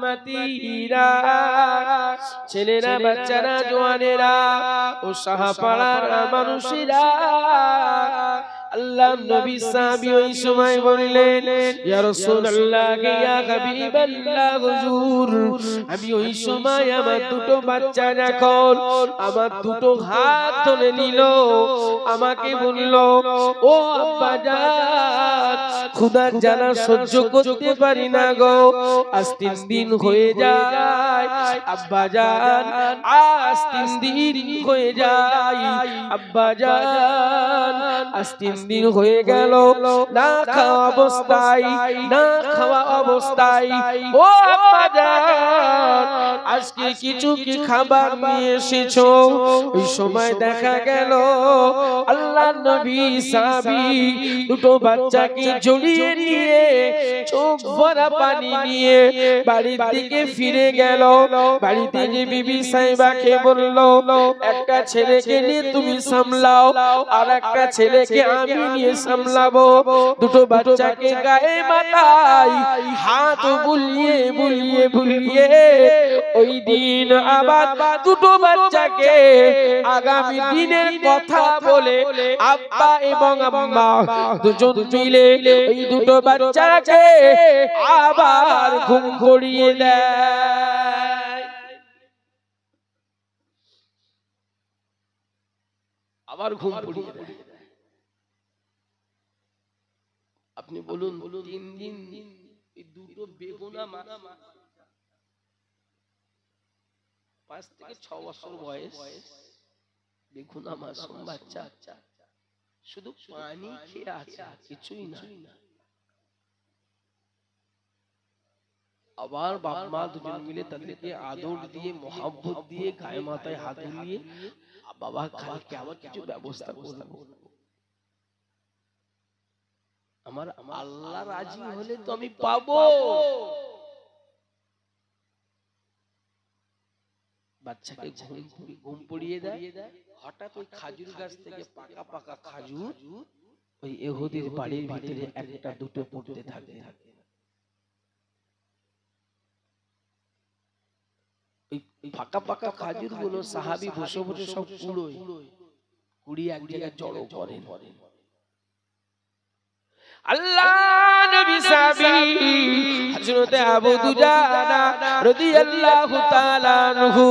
উম্মতিরা, ছেলেরা, বাচ্চারা, জওয়ানেরা ও সাহাপাড়ার মানুষেরা, আল্লাহ নবী সাহাবী ওই সময় বললেন, ইয়া রাসূলুল্লাহ, ইয়া হাবিবাল্লাহ, হুজুর, আমি ওই সময় আমার দুটো বাচ্চা যখন আমার দুটো হাত ধরে নিল, আমাকে বলল, ও আব্বা জান, ক্ষুধার জ্বালা সহ্য করতে পারি না গো, আজ 3 দিন হয়ে যায় আব্বা জান, আজ 3 দিন হয়ে যায় আব্বা জান, আজ 3 দিন হয়ে গেল না খাওয়া অবস্থায়, না খাওয়া অবস্থায়, ও আব্বা জান, আজকে কিছু কি খাবার নিয়ে এসেছো? ওই সময় দেখা গেল আল্লাহর নবী সাহাবী দুটো বাচ্চাকে জড়িয়ে নিয়ে চোখ ভরা পানি নিয়ে বাড়ির দিকে ফিরে গেল। বাড়িতে যে বিবি সাহেবাকে বলল, একটা ছেলেকে নিয়ে তুমি সামলাও, আর একটা ছেলেকে আমি নিয়ে সামলাবো। দুটো বাচ্চাকে গায়ে মাথায় হাত বুলিয়ে বুলিয়ে বুলিয়ে ওই দিন আবার দুটো বাচ্চাকে আগামী দিনের কথা বলে আব্বা এবং আম্মা দুজন মিলে ওই দুটো বাচ্চাকে আবার ঘুম পড়িয়ে দেয়। আবার ঘুম পড়িয়ে দেয়। আপনি বলুন, 3 দিন এই দুটো বেগুনা মাছ, 5 থেকে 6 বছর বয়স বেগুনা মাসুম বাচ্চা শুধু পানি খেয়ে আছে, কিছুই না। আবার বাপ মা দুজন মিলে তাদেরকে আদর দিয়ে, মোহাব্বত দিয়ে, গায়ে মাথায় হাত বুলিয়ে, বাবা কালকে আবার কিছু ব্যবস্থা করব, আমার আল্লাহ রাজি হলে তো আমি পাবো। বাচ্চাকে ঘুম পড়িয়ে দেয়। হঠাৎ ওই খাজুর গাছ থেকে পাকা পাকা খাজুর ওই ইহুদির বাড়ির ভিতরে একটা দুটো পড়তে থাকে। ওই পাকা পাকা খাজুর গুলো সাহাবী বসে বসে সব কুড়িয়ে এক জায়গায় জড়ো করেন। আল্লাহ নবী সাহাবী হযরত আবু দুজানা রাদিয়াল্লাহু তাআলা আনহু,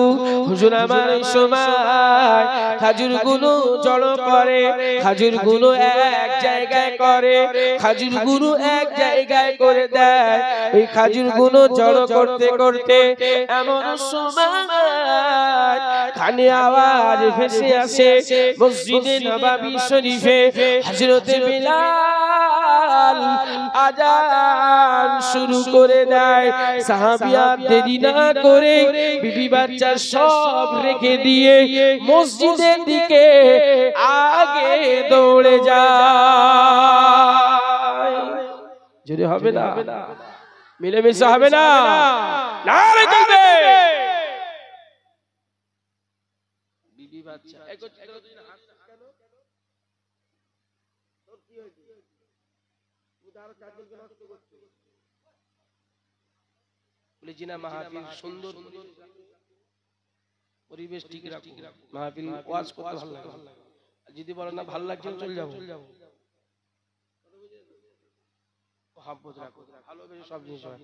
হুজুর আমার এই সময় খাজুরগুলো জড়ো করে, খাজুরগুলো এক জায়গায় করে, খাজুরগুলো এক জায়গায় করে দেয়। এই খাজুরগুলো জড়ো করতে করতে এমন সময় কানে আওয়াজ ভেসে আসে মসজিদে নববী শরীফে হযরত বিলাল আযান শুরু করে দেয়। সাহাবীরা দেরি না করে বিবি বাচ্চা সব রেখে দিয়ে মসজিদের দিকে আগে দৌড়ে যায়। যদি হবে না, মিলেমিশে হবে না, নারে তাকবীর। বিবি বাচ্চা মাহফিল সুন্দর পরিবেশ ঠিক রাখো, মাহফিল ওয়াজ করতে ভালো লাগে। যদি বলেন না ভালো লাগছে চলে যাবো, মহব্বত রাখো, ভালোবেসে সব জিনিস হয়।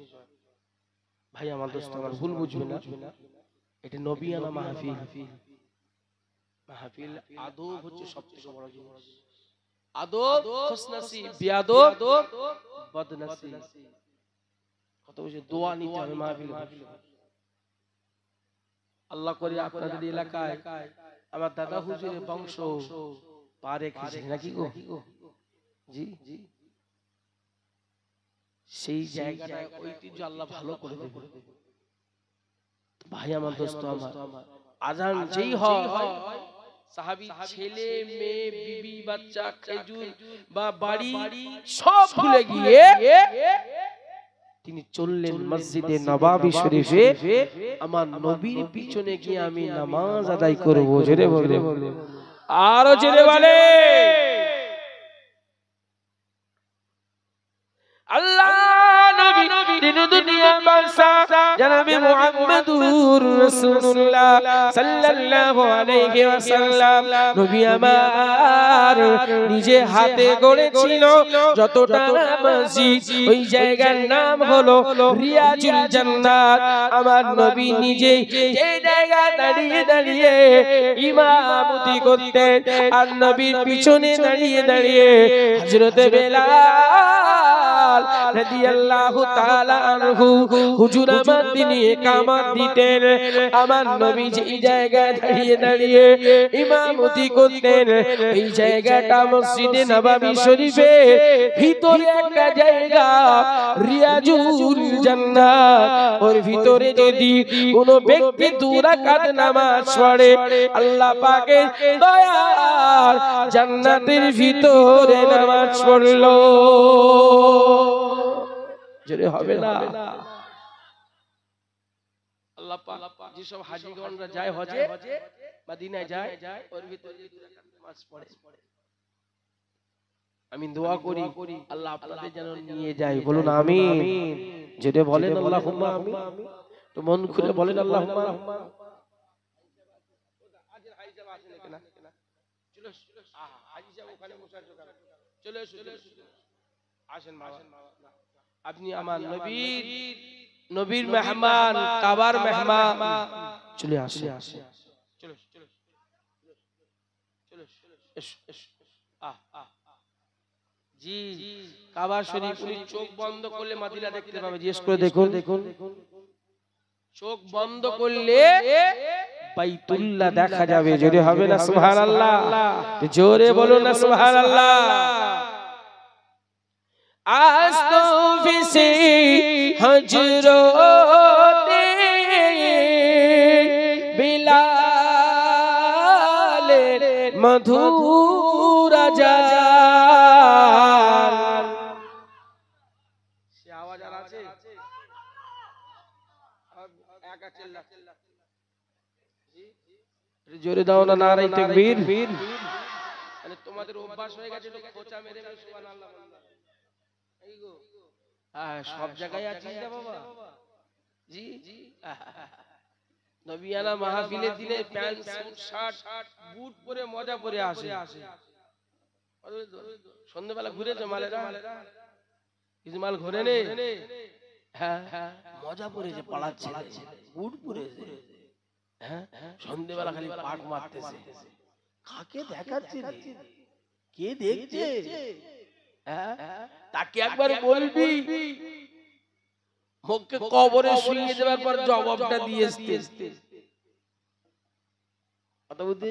ভাই আমার দোস্ত আমার ভুল বুঝবে না, এটা নবিয়ানা মাহফিল। মাহফিল আদব হচ্ছে সবথেকে বড় জিনিস। আদব খুশনসিব, বিআদব বদনসিব। কত বেশি দোয়া নিতে হবে মাহফিলে। আল্লাহ করে আপনাদের এলাকায় আমার দাদা হুজুরের বংশ পা রেখেছে নাকি গো? জি, সেই জায়গাটায় ঐতিহ্য আল্লাহ ভালো করে দেবে। ভাই আমার দোস্ত আমার, আজান যেই হয় সাহাবী ছেলে মেয়ে বিবি বাচ্চা খেজুর বা বাড়ি সব ভুলে গিয়ে তিনি চললেন মসজিদে নববী শরীফে, আমার নবীর পিছনে গিয়ে আমি নামাজ আদায় করব। জোরে বলে, আরো জোরে বলে। আল্লাহ নবী দিন দুনিয়া বাদশা জনাবে মুহাম্মদুর রাসূলুল্লাহ সাল্লাল্লাহু আলাইহি ওয়াসাল্লাম নবী আমার নিজে হাতে গড়েছিল যতটা মসজিদ ওই জায়গার নাম হলো রিয়াজুল জান্নাত আমার নবী নিজে এই জায়গায় দাঁড়িয়ে দাঁড়িয়ে ইমামতি করতেন আর নবীর পিছনে দাঁড়িয়ে দাঁড়িয়ে হযরত বেলাল রাদিয়াল্লাহু তাআলা আনহু হুজুর আমার তিনি ইকামত দিতেন আমার নবী এই জায়গায় দাঁড়িয়ে দাঁড়িয়ে ইমামতি করতেন এই জায়গাটা মসজিদে নববী শরীফে ভিতরে একটা জায়গা রিয়াজুল জান্নাত ওর ভিতরে যদি কোনো ব্যক্তি 2 রাকাত নামাজ পড়ে আল্লাহ পাকের দয়ার জান্নাতের ভিতরে নামাজ পড়লো জোরে হবে না আল্লাহ পাক যে সব হাজীগণরা যায় হজে মদিনায় যায় ওর ভিতরে 2 রাকাত নামাজ পড়ে আমি দোয়া করি আল্লাহ আপনাদের যেন নিয়ে যায় বলুন আমিন জোরে বলেন আল্লাহুম্মা আমিন তো মন খুলে বলেন আল্লাহুম্মা আজের হাইজাব আসেন কেন চলো হাইজাব ওখানে বসে আছো চলো আসেন বাবা আপনি আমার নবীর মেহমান কাবার মেহমান চলে আসে চলো জি কাবা শরীফ উনি চোখ বন্ধ করলে মদিনা দেখতে পাবে জিজ্ঞেস করে দেখুন চোখ বন্ধ করলে বাইতুল্লাহ দেখা যাবে জোরে হবে না সুবহানাল্লাহ জোরে বলুন না সুবহানাল্লাহ আজ তো ফিসে হজরতে বিলালের মধুর আজান সে আওয়াজ আর আছে একা চিল্লা জোরে দাও না নারে তাকবীর মানে তোমাদের অভ্যাস হয়ে গেছে তো খোঁচা মেরে সুবহানাল্লাহ এই গো হ্যাঁ সব জায়গায় আছিস না বাবা জি নবিয়ানা মাহফিলের দিনে প্যান্ট স্যুট শার্ট বুট পরে মজা করে আসে সন্ধ্যাবেলা ঘুরেছে মালেরা কিছু মাল ঘুরে নে হ্যাঁ মজা পড়েছে পালাচ্ছে বুট পরেছে হ্যাঁ সন্ধ্যাবেলা খালি পাট মারতেছে কাকে দেখাচ্ছে কে দেখছে হ্যাঁ তাকে একবার বলবি মুখকে কবরে শুইয়ে দেওয়ার পর জবাবটা দিয়ে আসতে কথা বুঝতে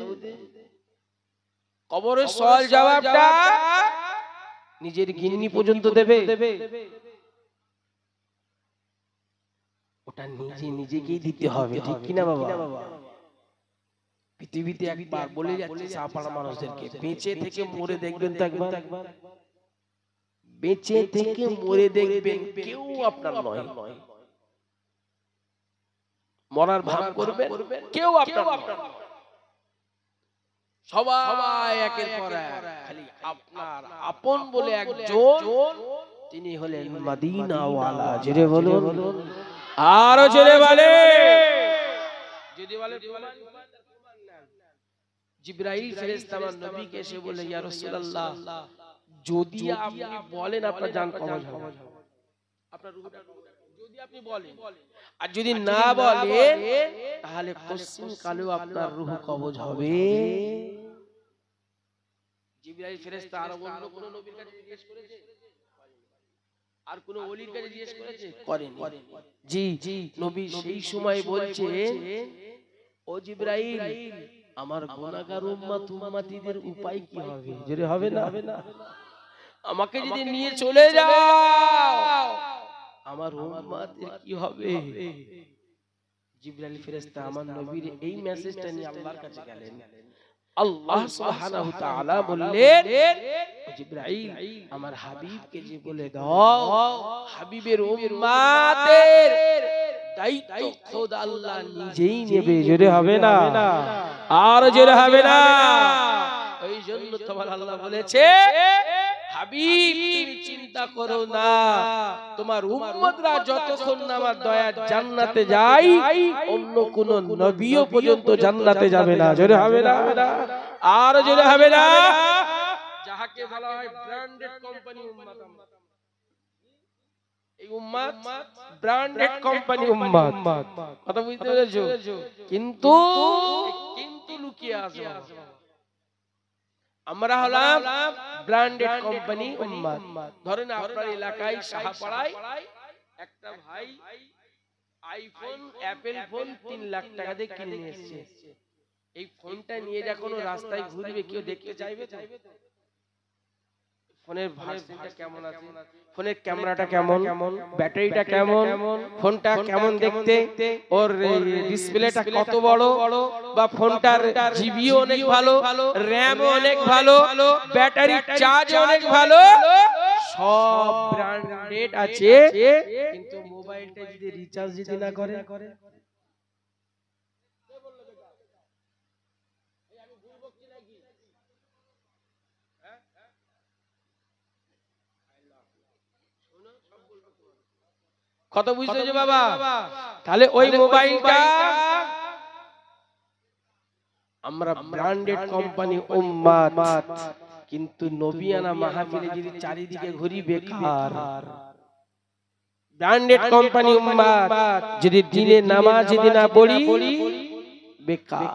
কবরের সওয়াল জবাবটা নিজের গিন্নি পর্যন্ত দেবে ওটা নিজেকেই দিতে হবে ঠিক কিনা বাবা পৃথিবীতে একবার বলে যাচ্ছে সাপাড়া মানুষদেরকে বেঁচে থেকে মরে দেখবেন তো একবার বেঁচে থেকে মরে দেখবেন কেউ আপনার নয় মরার ভাব করবেন কেউ আপনার সবাই একের পর এক খালি আপনার আপন বলে একজন তিনি হলেন মদিনাওয়ালা জোরে বলুন আরো জোরে বলে যদি বলে জিবরাইল ফেরেশতা আমার নবীকে এসে বলে ইয়া রাসূলুল্লাহ যদি আপনি বলেন আপনার জান কবজ হবে আপনার রূহটা যদি আপনি বলেন আর যদি না বলেন তাহলে কসম কালেও আপনার রূহ কবজ হবে জিবরাইল ফেরেশতা আর অন্য কোন নবীর কাছে জিজ্ঞেস করেছে আর কোন ওলির কাছে জিজ্ঞেস করেছে করেনি জি নবী সেই সময় বলছে ও জিবরাইল আমার গুনাহগার উম্মতিদের উপায় কি হবে যদি হবে না আমাকে যদি নিয়ে চলে যাও আমার উম্মতের কি হবে জিবরাইল ফেরেশতা আমার নবীর এই মেসেজটা নিয়ে আল্লাহর কাছে গেলেন আল্লাহ সুবহানাহু ওয়া তাআলা বললেন জিবরাইল আমার হাবিবকে যে বলে দাও হাবিবের উম্মতের দায়িত্ব খোদা আল্লাহ নিজেই নেবে জোরে হবে না আর জোরে হবে না এই জন্য তোমার আল্লাহ বলেছে হাবিব তুমি চিন্তা করো না, তোমার উম্মতরা যতক্ষণ না আমার দয়ার জান্নাতে যায় অন্য কোন নবীও পর্যন্ত জান্নাতে যাবে না। জোরে হবে না? আর জোরে হবে না? যাহাকে বলা হয় ব্র্যান্ডেড কোম্পানি উম্মত। এই উম্মত ব্র্যান্ডেড কোম্পানি উম্মত। কথা বুঝতে পেরেছো? কিন্তু লুকিয়ে আছে, আমরা হলাম ব্র্যান্ডেড কোম্পানি উম্মত। ধরেন আপনার এলাকায় শাহপাড়ায় একটা ভাই আইফোন অ্যাপেল ফোন 3 লাখ টাকা দিয়ে কিনে এসেছে। এই ফোনটা নিয়ে যখন রাস্তায় ঘুরবে কেউ দেখতে চাইবে? ফোনের ভার্সনটা কেমন আছে, ফোনের ক্যামেরাটা কেমন, ব্যাটারিটা কেমন, ফোনটা কেমন দেখতে, ওর ডিসপ্লেটা কত বড়, বা ফোনটার জিবিও অনেক ভালো, র‍্যামও অনেক ভালো, ব্যাটারি চার্জ অনেক ভালো, সব ব্র্যান্ডেড আছে। কিন্তু মোবাইলটা যদি রিচার্জ যদি না করে, কত বুঝতেছো বাবা? তাহলে ওই মোবাইলটা আমরা ব্র্যান্ডেড কোম্পানি উম্মত, কিন্তু নবিয়ানা মাহফিলে যদি চারিদিকে ঘুরি বেকার। ব্র্যান্ডেড কোম্পানি উম্মত যদি দিনে নামাজ যদি না পড়ি বেকার।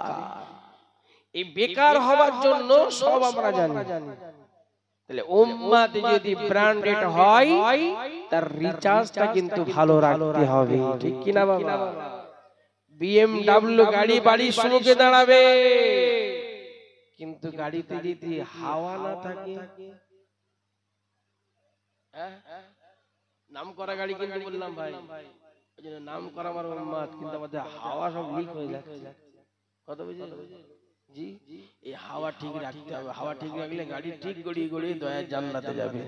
এই বেকার হওয়ার জন্য সব আমরা জানি। তাহলে উম্মত যদি ব্র্যান্ডেড হয় তার রিচার্জটা কিন্তু ভালো রাখতে হবে, ঠিক কি না বাবা? BMW গাড়ি বাড়ির সম্মুখে দাঁড়াবে, কিন্তু গাড়িতে যদি হাওয়া না থাকে, নাম করা গাড়ি কিন্তু বললাম ভাই, ওইজন্য নাম করা আমার উম্মত, কিন্তু আমাদের হাওয়া সব লিক হয়ে যাচ্ছে। কত বুঝেন জি? এই হাওয়া ঠিক রাখতে হবে। হাওয়া ঠিক রাখলে গাড়ি ঠিক গড়িয়ে গড়িয়ে দয়ার জান্নাতে যাবে।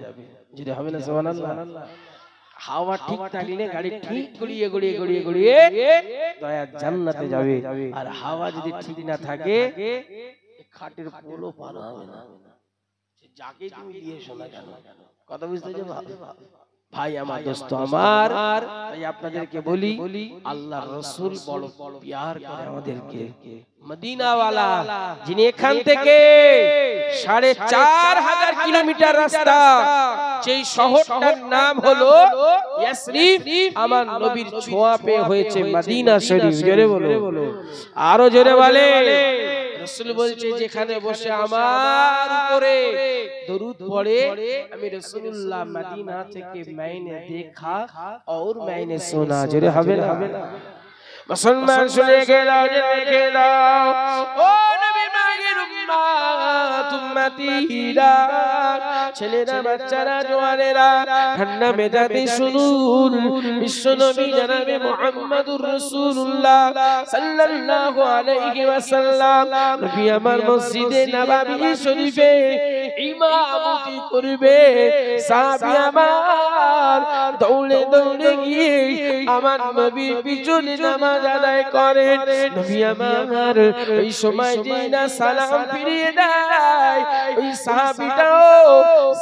যদি হবে না সুবহানাল্লাহ? হাওয়া ঠিক থাকলে গাড়ি ঠিক গড়িয়ে গড়িয়ে গড়িয়ে গড়িয়ে দয়ার জান্নাতে যাবে। আর হাওয়া যদি ঠিক না থাকে খাটের পোলও পার হবে না, যাকে তুমি দিয়ে শোনা কেন। কথা বুঝতে পারছো ভাই? আমার দোস্ত আমার, তাই আপনাদেরকে বলি আল্লাহর রাসূল বড় প্যার করে আমাদেরকে। মদিনা ওয়ালা যিনি এখান থেকে ৪৫০০ কিলোমিটার রাস্তা, যেই শহরটার নাম হলো ইয়াসরিব, আমার নবীর ছোঁয়া পেয়ে হয়েছে মদিনা শরীফ। জোরে বলো, আরো জোরে বলে। রাসূল বলছে যেখানে বসে আমার উপরে দরুদ পড়ে আমি রাসূলুল্লাহ মদিনা থেকে मैंने देखा और मैंने सुना। জোরে হবে না? মুসলমান শুনে গেলাও, দেখে দাও ও নবী মাগের উম্মত উম্মতিরা, ছেলেরা বাচ্চারা জওয়ানেরা ঠান্ডা মেজাজে শুনুন। বিশ্ব নবী জনাবে মুহাম্মদুর রাসূলুল্লাহ সাল্লাল্লাহু আলাইহি ওয়াসাল্লাম নবী আমার মসজিদে নববী শরীফে ইমামতি করবে। সাহাবী আমার দৌড়ে দৌড়ে গিয়ে আমার নবীর পিছনে নামাজ আদায় করেন। নবী আমার ওই সময় জিনা সালাম ফিরিয়ে দেয়, ওই সাহাবীটাও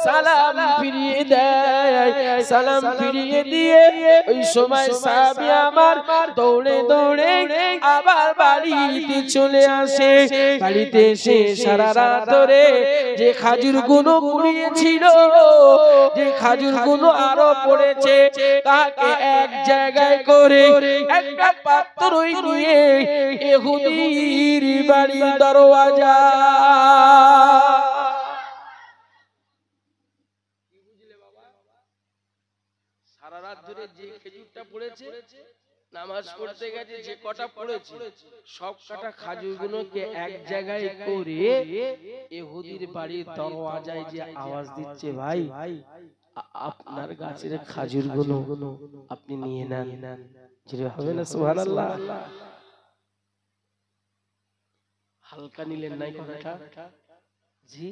সালাম ফিরিয়ে দেয়। সালাম ফিরিয়ে দিয়ে ওই সময় সাহাবী আমার দৌড়ে দৌড়ে আবার বাড়িতে চলে আসে। বাড়িতে এসে সারা রাত ধরে যে খাজুর গুলো কুড়িয়েছিল, যে খাজুর গুলো আরো পড়েছে, তাকে এক জায়গায় করে একটা পাত্র নিয়ে ইহুদির বাড়ির দরওয়াজা, সারা রাত ধরে যে খেজুরটা পড়েছে, নামাজ পড়তে গেছে যে কটা পড়েছে, সব কটা খাজুরগুলোকে এক জায়গায় করে ইহুদির বাড়ির দরওয়াজায় যে আওয়াজ দিচ্ছে, ভাই আপনার গাছের খাজুরগুলো আপনি নিয়ে নেন। যেটা হবে না সুবহানাল্লাহ? হালকা নিলেন নাই কথাটা? জি,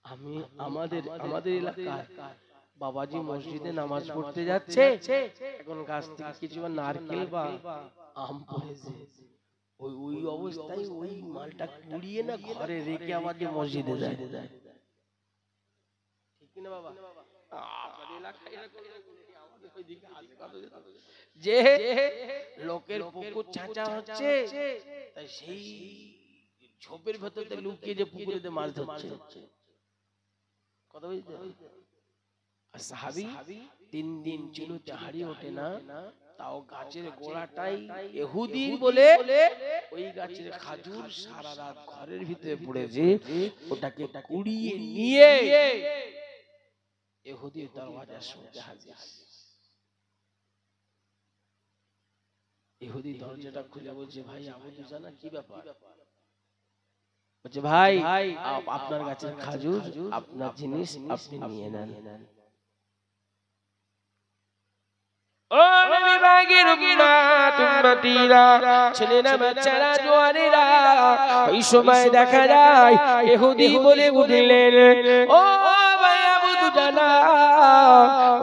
আমি আমাদের এলাকায় বাবাজি মসজিদে নামাজ পড়তে যাচ্ছে, এখন গাছ থেকে কিছু নারকেল বা আম পড়েছে, ওই অবস্থায় ওই মালটা কুড়িয়ে না ঘরে রেখে আবার যে মসজিদে যায়। কিনা বাবা? আপনাদের এলাকায় এরকম আমাদের ওইদিকে আছে কত যে লোকের পুকুর ছাঁচা হচ্ছে, তাই সেই ঝোপের ভেতরে লুকিয়ে যে পুকুরেতে মাছ ধরছে। কথা বুঝতে? আর সাহাবী 3 দিন চুলোতে হাড়ি ওঠে না, তাও গাছের গোড়াটাই ইহুদির বলে ওই গাছের খাজুর সারা রাত ঘরের ভিতরে পড়েছে, ওটাকে কুড়িয়ে নিয়ে ইহুদির দরওয়াজার সামনে হাজির। ইহুদি দরজাটা খুলে বলছে, ভাই আবু দুজানা কি ব্যাপার? বলছে, ভাই আপনার গাছের খাজুর, আপনার জিনিস আপনি নিয়ে নেন। ও নবী পাকের উম্মত উম্মতিরা, ছেলেরা বাচ্চারা জওয়ানেরা, এই সময় দেখা যায় ইহুদি বলে উঠলেন, ও ভাই আবু দুজানা,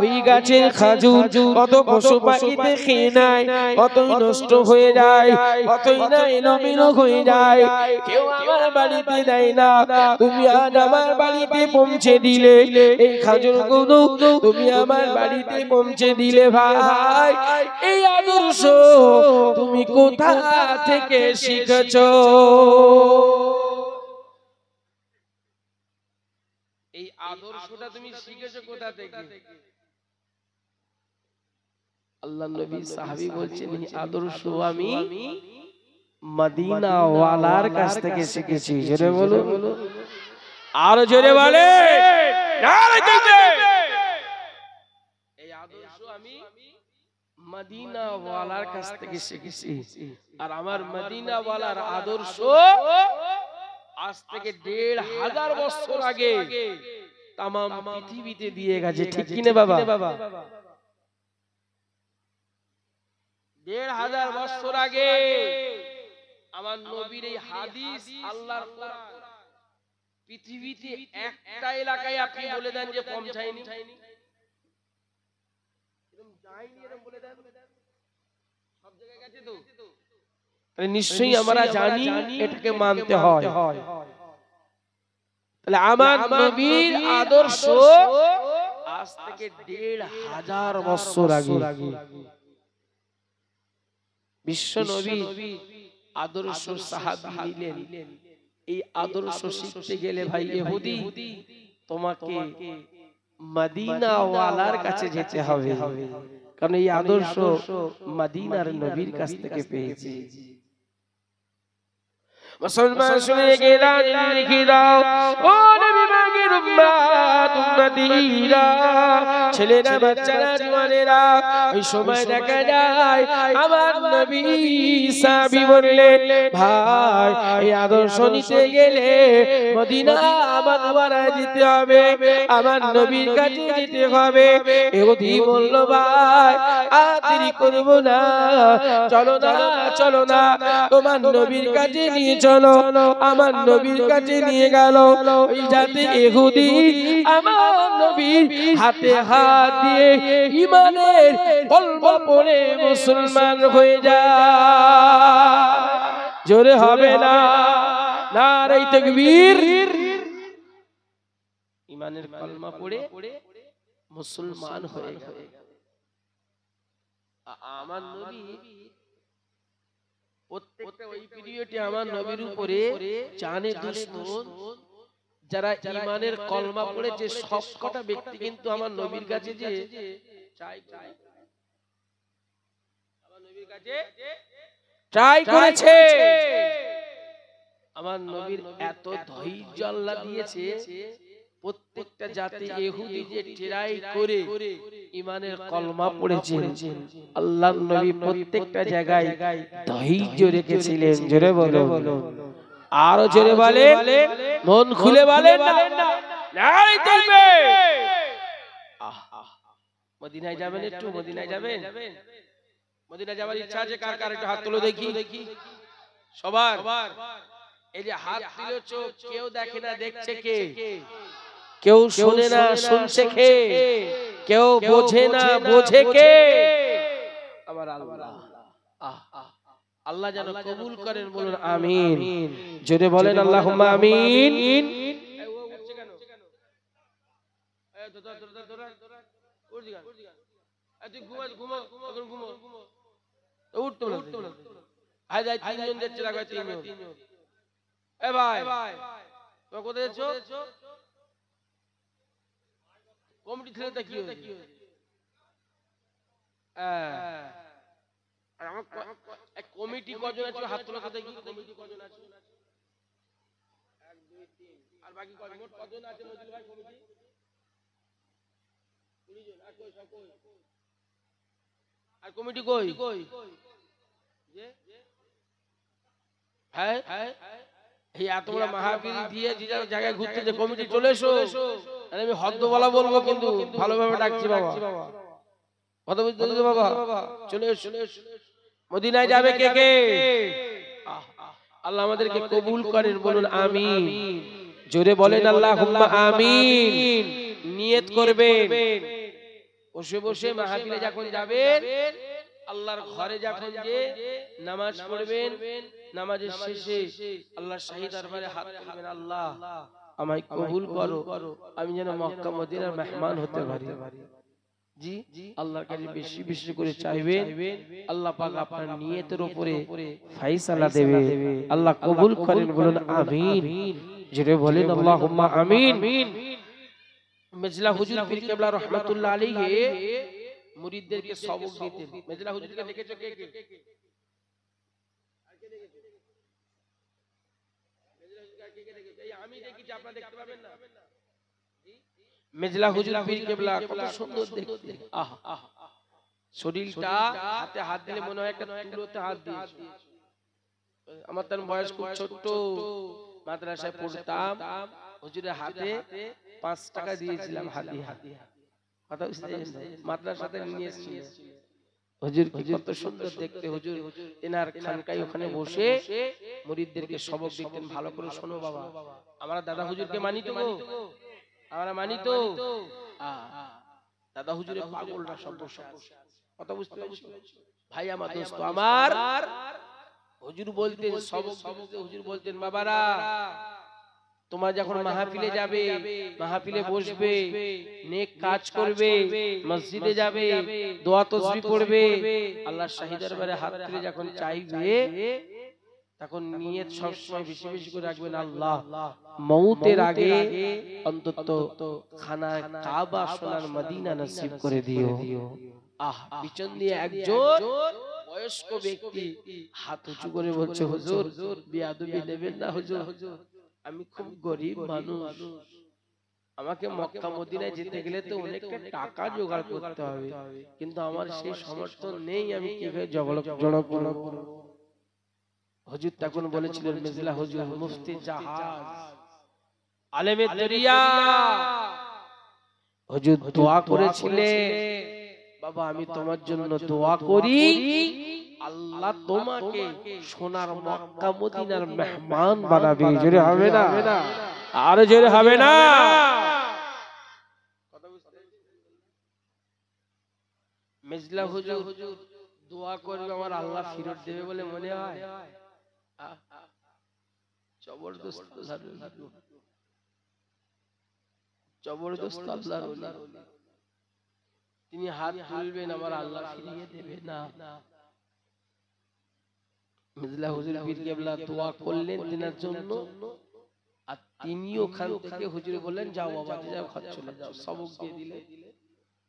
ওই গাছের খাজুর কত পশু পাখিতে খেয়ে নেয়, কতই নষ্ট হয়ে যায়, কতই না এলোমেলো হয়ে যায়, কেউ আমার বাড়িতে দেয় না, তুমি আজ আমার বাড়িতে পৌঁছে দিলে, এই খাজুরগুলো তুমি আমার বাড়িতে পৌঁছে দিলে। ভাই এই আদর্শ তুমি কোথা থেকে শিখেছো? এই আদর্শটা তুমি শিখেছো কোথা থেকে? আল্লাহর নবী সাহাবী বলছেন, এই আদর্শ আমি মদিনা ওয়ালার কাছ থেকে শিখেছি। জোরে বলো, আর জোরে বলে নারে তাকবীর। এই আদর্শ আমি মদিনা ওয়ালার কাছ থেকে শিখেছি, আর আমার মদিনা ওয়ালার আদর্শ আজ থেকে ১৫০০ বছর আগে তাম পৃথিবীতে দিয়ে গেছে। ঠিক কিনা বাবা? ১৫০০ বছর আগে আমার নবীর এই হাদিস, আল্লাহর কোরআন পৃথিবীতে একটা এলাকায় আপনি বলে দেন যে পৌঁছায়নি, সব জায়গায় গেছে তো? নিশ্চয়ই আমরা জানি এটাকে মানতে হয়। তাহলে আমার নবীর আদর্শ আজ থেকে ১৫০০ বছর আগে বিশ্ব নবী আদর্শ সাহাবী নিলেন। এই আদর্শ শিখতে গেলে ভাই ইহুদি তোমাকে মদিনা ওয়ালার কাছে যেতে হবে, কারণ এই আদর্শ মদিনার নবীর কাছ থেকে পেয়েছি। মুসলমান শুনে গেলাম, লিখে দাও, ও নবী পাকের উম্মত উম্মতিরা, ছেলেরা বাচ্চারা জওয়ানেরা, ওই সময় দেখা যায় আমার নবী সাহাবী বললেন, ভাই এই আদর্শ নিতে গেলে মদিনা আমার ওয়ালায় যেতে হবে, আমার নবীর কাছে যেতে হবে। ইহুদি বলল, ভাই আর দেরি করব না, চলো না চলো না, তোমার নবীর কাছে নিয়ে চলো। আমার নবীর কাছে নিয়ে গেল। ওই জাতি ইহুদি আমার নবীর হাতে হাত দিয়ে ঈমানের কলমা পড়ে মুসলমান হয়ে যায়। জোরে হবে না নারে তাকবীর। ঈমানের কলমা পড়ে মুসলমান হয়ে গেল। আমার নবী প্রত্যেকটা ওই পিরিয়ডে আমার নবীর উপরে জানে দুশমন যারা ঈমানের কলমা পড়েছে সবকটা ব্যক্তি কিন্তু আমার নবীর কাছে যে আমার নবীর কাছে ট্রাই করেছে। আমার নবীর এত ধৈর্য আল্লাহ দিয়েছে, প্রত্যেকটা জাতি ইহুদি যে ট্রাই করে ঈমানের কলমা পড়েছে, আল্লাহর নবী প্রত্যেকটা জায়গায় ধৈর্য রেখেছিলেন। জোরে বলো, আরো জোরে বলেন, মন খুলে বলেন না নারে তাকবীর। মদিনায় যাবেন? একটু মদিনায় যাবেন? মদিনায় যাওয়ার ইচ্ছা আছে কার কার? একটু হাত তুলো দেখি। সবার? এই যে হাত দিল, চোখ কেউ দেখে না, দেখছে কে? কেউ শুনে না, শুনছে কে? কেউ বোঝে না, বোঝে কে? আমার আল্লাহ। আল্লাহ যেন কবুল করেন, বলুন আমিন। জোরে বলেন আল্লাহুম্মা আমিন। তুই ঘুমা ঘুমা এখন ঘুমো উঠতো না আয় যাই তিনজন যাচ্ছে রাখবে তিনজন এ ভাই তোমরা কোথায় যাচ্ছ কমিটি ছেলেটা কি হয়েছে আর আমার কমিটি কজন আছে হাত তোলা কথা কি কমিটি কজন আছে 1 2 3 আর বাকি কজন মোট কজন আছে মজিল ভাই কমিটি 20 জন আর কই সব কই আর কমিটি কই যে হ্যাঁ এই এত বড় মাহফিল দিয়ে যে জায়গায় ঘুরতে যে কমিটি চলে এসো আরে আমি হদ্দওয়ালা বলবো কিন্তু ভালোভাবে ডাকছি বাবা কথা বুঝতে বাবা চলে এসো মদিনায় যাবে কে কে আল্লাহ আমাদেরকে কবুল করেন বলুন আমিন জোরে বলেন আল্লাহুম্মা আমিন নিয়ত করবেন বসে বসে মাহফিলে যখন যাবেন আল্লাহর ঘরে যখন যে নামাজ পড়বেন নামাজের শেষে আল্লাহর শাহী দরবারে হাত তুলবেন আল্লাহ আমায় কবুল করো আমি যেন মক্কা মদিনার মেহমান হতে পারি জি আল্লাহর কাছে বেশি বেশি করে চাইবেন আল্লাহ পাক আপনার নিয়তের উপরে ফয়সালা দেবে আল্লাহ কবুল করেন বলুন আমিন জোরে বলেন আল্লাহুম্মা আমিন মেজলা হুজুর পীর কেবলা রাহমাতুল্লাহ আলাইহি মুরিদদেরকে সবক দিতেন মেজলা হুজুরকে দেখেছো কে কে আমি দেখেছি আপনারা দেখতে পাবেন না মেজলা হুজুর পীর কেবলা কত সুন্দর দেখতে আহা শরীরটা হাতে হাত দিলে মনে হয় একটা তুলোতে হাত দিয়েছে আমার তার বয়স খুব ছোট মাদ্রাসায় পড়তাম হুজুরের হাতে 5 টাকা দিয়েছিলাম হাদিয়া কথা বুঝতে মাদ্রাসাতে নিয়ে এসেছিল হুজুর কি কত সুন্দর দেখতে হুজুর এনার খানকায় ওখানে বসে মুরিদদেরকে সবক দিতেন ভালো করে শোনো বাবা আমরা দাদা হুজুরকে মানি তো আমরা মানি তো দাদা হুজুরের পাগলরা সব কথা বুঝতে পারছো ভাই আমার দোস্ত আমার হুজুর বলতেন সবক হুজুর বলতেন বাবারা তোমরা যখন মাহফিলে যাবে মাহফিলে বসবে নেক কাজ করবে মসজিদে যাবে দোয়া তাসবিহ পড়বে আল্লাহর শাহী দরবারে হাত তুলে যখন চাইবে তখন নিয়ত সব সময় বেশি বেশি করে রাখবেন আল্লাহ মউতের আগে অন্তত খানা কাবা সোনার মদিনা নসিব করে দিও পিছন দিয়ে একজন বয়স্ক ব্যক্তি হাত উঁচু করে বলছে হুজুর বেয়াদবি নেবেন না হুজুর আমি খুব গরিব মানুষ আমাকে মক্কা মদিনায় যেতে গেলে তো অনেকটা টাকা জোগাড় করতে হবে কিন্তু আমার সেই সামর্থ্য নেই আমি কিভাবে জড়ো করব হুজুর তখন বলেছিলেন মেজলা হুজুর মুফতি জাহাজ আলেমে দরিয়া হুজুর দোয়া করেছিলেন বাবা আমি তোমার জন্য দোয়া করি আল্লাহ তোমাকে সোনার মক্কা মদিনার মেহমান বানাবে জোরে হবে না আর জোরে হবে না মেজলা হুজুর দোয়া করবে আমার আল্লাহ ফিরত দেবে বলে মনে হয় জবরদস্ত জবরদস্ত আল্লাহ তিনি হাত তুলবেন আমার আল্লাহ ফিরিয়ে দেবে না মেজলা হুজুর পীর কেবলা দোয়া করলেন তিনার জন্য আর তিনি ওখান থেকে হুজুর বললেন যাও বাবা যাও ঘর চলে যাও সবক দিয়ে দিলে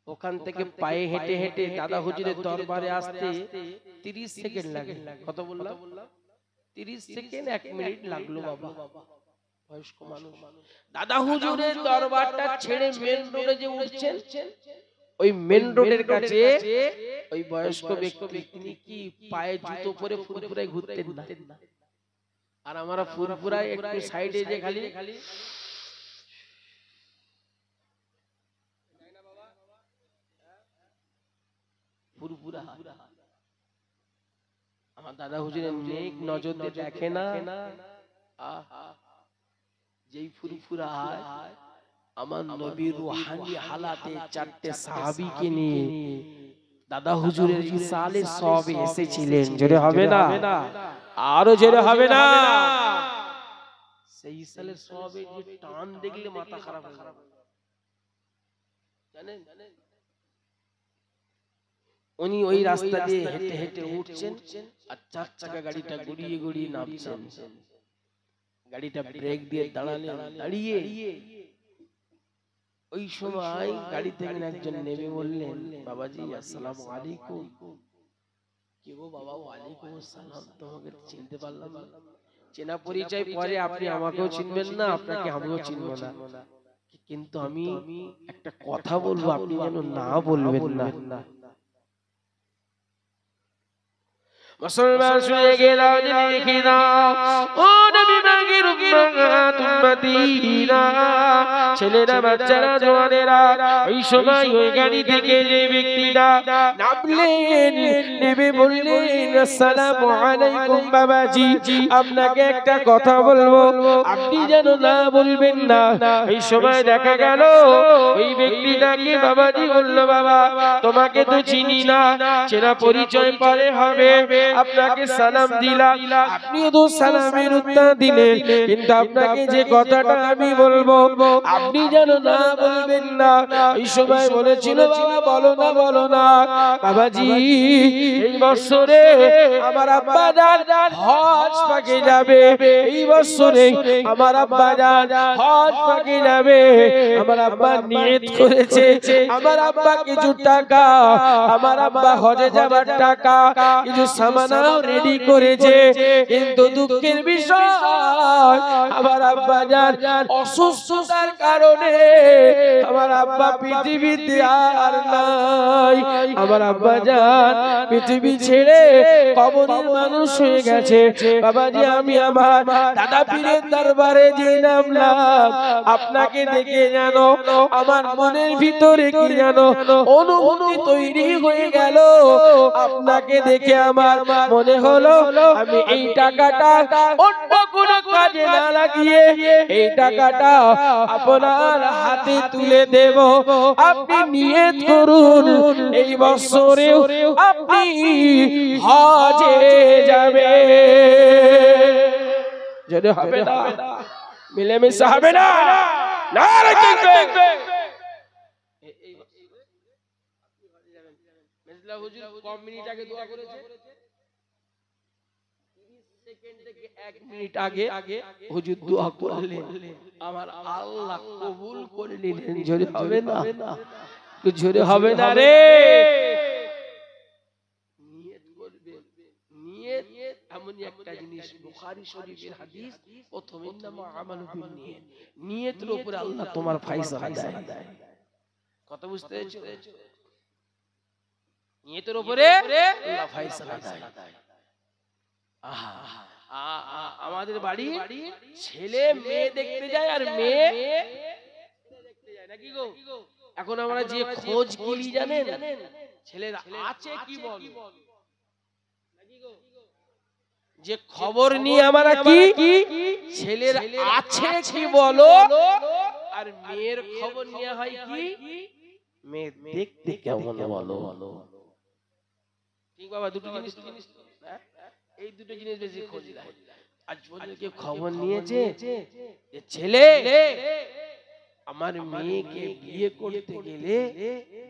ওখান থেকে পায়ে হেঁটে হেঁটে দাদা হুজুরের দরবারে আসতে 30 সেকেন্ড লাগে কত বললাম 30 সেকেন্ড 1 মিনিট লাগলো বাবা বয়স্ক মানুষ দাদা হুজুরের দরবারটা ছেড়ে মেন রোডে যে উঠছেন ওই মেন রোডের কাছে ওই বয়স্ক ব্যক্তি তিনি কি পায়ে জুতো পরে ফুরফুরায় ঘুরতেন না আর আমরা ফুরফুরায় একটু সাইডে যে খালি ফুরফুরা আমার দাদা হুজুরের নেক নজর দিয়ে দেখে না যেই ফুরফুরা হয় আমার নবীর রূহানি হালাতে 4টে সাহাবীকে নিয়ে দাদা হুজুরের ইসালে সবে এসেছিলেন জোরে হবে না আরো জোরে হবে না সেই ইসালে সবে যে টান দেখলে মাথা খারাপ হয়ে যাবে জানেন? উনি ওই রাস্তা দিয়ে হেঁটে হেঁটে উঠছেন আর 4 চাকা গাড়িটা গড়িয়ে গড়িয়ে নামছেন। গাড়িটা ব্রেক দিয়ে দাঁড়ালেন, দাঁড়িয়ে ওই সময় গাড়ি থেকে একজন নেমে বললেন, বাবাজি আসসালামু আলাইকুম। কি গো বাবা? ওয়ালাইকুম আসসালাম। তোমাকে চিনতে পারলাম না। চেনা পরিচয় পরে, আপনি আমাকেও চিনবেন না, আপনাকে আমিও চিনব না, কিন্তু আমি একটা কথা বলবো, আপনি যেন না বলবেন না। মুসলমান শুনে গেলাম যে লিখে দাও, ও নবী মাগের উম্মাত উম্মতিনা, ছেলেরা বাচ্চারা জওয়ানেরা, ওই সময় ওই গাড়ি থেকে যে ব্যক্তিটা নামলেন, নেমে বললেন আসসালামু আলাইকুম বাবাজি, আপনাকে একটা কথা বলবো, আপনি যেন না বলবেন না। এই সময় দেখা গেল ওই ব্যক্তিটাকে বাবাজি বলল, বাবা তোমাকে তো চিনি না, চেনা পরিচয় পরে হবে, আপনাকে সালাম দিলাম, আপনিও তো সালামের উত্তর দিলেন, কিন্তু আপনাকে যে কথাটা আমি বলবো আপনি যেন না বলবেন না। এই সময় বলেছিল, বাবা বলো না বলো না। বাবাজি এই বছরে আমার আব্বা জান হজ পাকে যাবে, এই বছরে আমার আব্বা জান হজ পাকে যাবে, আমার আব্বা নিয়ত করেছে, আমার আব্বা কিছু টাকা, আমার আব্বা হজে যাবার টাকা কিছু সামানাও রেডি করেছে, কিন্তু দুঃখের বিষয় আমার আব্বা জান অসুস্থতার কারণে আমার আব্বা পৃথিবীতে আর নাই, আমার আব্বা জান পৃথিবী ছেড়ে কবরের মানুষ হয়ে গেছে। বাবাজি আমি আমার দাদা পীরের দরবারে যে নামলাম, আপনাকে দেখে জানো আমার মনের ভিতরে কি জানো অনুভূতি তৈরি হয়ে গেল, আপনাকে দেখে আমার মনে হলো আমি এই টাকাটা অন্য কোনো কাজে না লাগিয়ে এই টাকাটা আপনার হাতে তুলে দেব, আপনি নিয়ত করুন এই বছরে আপনি হজে যাবে। যদি হবে না মিলেমিশে হবে না, না রাখবে মেজলা হুজুর কম মিনিট আগে দোয়া করেছে, 30 সেকেন্ড থেকে 1 মিনিট আগে হুজুর দোয়া করলেন, আমার আল্লাহ কবুল করে নিলেন। জোরে হবে না, জোরে হবে না রে। নিয়ত করবে, নিয়ত এমনই একটা জিনিস, বুখারী শরীফের হাদিস, প্রথম ইন্নামা আমালু বিন্নিয়াত, নিয়তের উপরে আল্লাহ তোমার ফয়সালা দেয়। কথা বুঝতে পেরেছো? নিয়তের উপরে আল্লাহ ফয়সালা দেয়। আমাদের বাড়ি ছেলে মেয়ে দেখতে যায় আর মেয়ে দেখতে যায় নাকি গো? এখন আমরা যে খোঁজ কি জানেন, ছেলের আছে কি বল নাকি গো, যে খবর নিয়ে আমরা কি ছেলের আছে কি বলো, আর মেয়ের খবর নিয়ে হয় কি মেয়ে দেখতে কেমন বলো। ঠিক বাবা, দুটো জিনিস, এই দুটো জিনিস বেশি খোঁজ নেয়। আজ পর্যন্ত কেউ খবর নিয়েছে যে ছেলে আমার মেয়েকে বিয়ে করতে গেলে